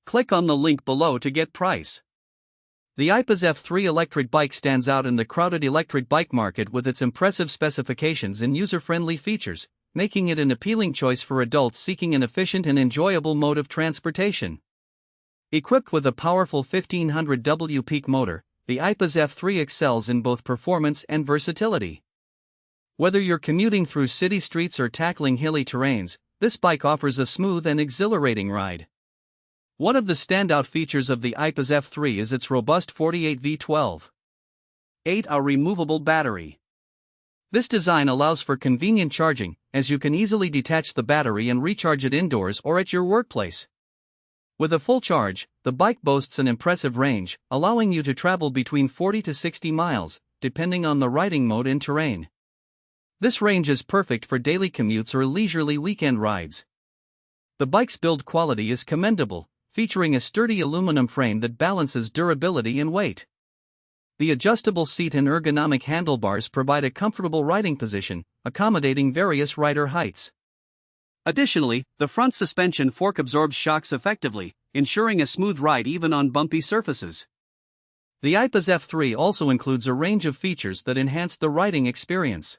Click on the link below to get price. The Aipas F3 electric bike stands out in the crowded electric bike market with its impressive specifications and user-friendly features, making it an appealing choice for adults seeking an efficient and enjoyable mode of transportation. Equipped with a powerful 1500W peak motor, the Aipas F3 excels in both performance and versatility. Whether you're commuting through city streets or tackling hilly terrains, this bike offers a smooth and exhilarating ride. One of the standout features of the Aipas F3 is its robust 48V 12.8Wh removable battery. This design allows for convenient charging, as you can easily detach the battery and recharge it indoors or at your workplace. With a full charge, the bike boasts an impressive range, allowing you to travel between 40 to 60 miles, depending on the riding mode and terrain. This range is perfect for daily commutes or leisurely weekend rides. The bike's build quality is commendable, featuring a sturdy aluminum frame that balances durability and weight. The adjustable seat and ergonomic handlebars provide a comfortable riding position, accommodating various rider heights. Additionally, the front suspension fork absorbs shocks effectively, ensuring a smooth ride even on bumpy surfaces. The Aipas F3 also includes a range of features that enhance the riding experience.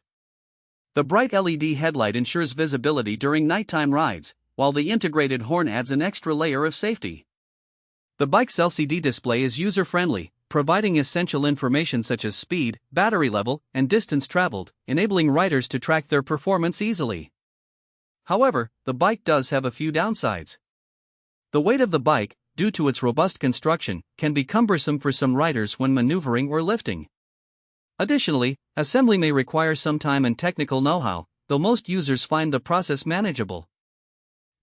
The bright LED headlight ensures visibility during nighttime rides, while the integrated horn adds an extra layer of safety. The bike's LCD display is user-friendly, providing essential information such as speed, battery level, and distance traveled, enabling riders to track their performance easily. However, the bike does have a few downsides. The weight of the bike, due to its robust construction, can be cumbersome for some riders when maneuvering or lifting. Additionally, assembly may require some time and technical know-how, though most users find the process manageable.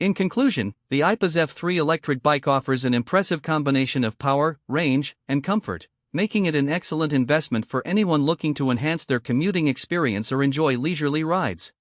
In conclusion, the Aipas F3 electric bike offers an impressive combination of power, range, and comfort, making it an excellent investment for anyone looking to enhance their commuting experience or enjoy leisurely rides.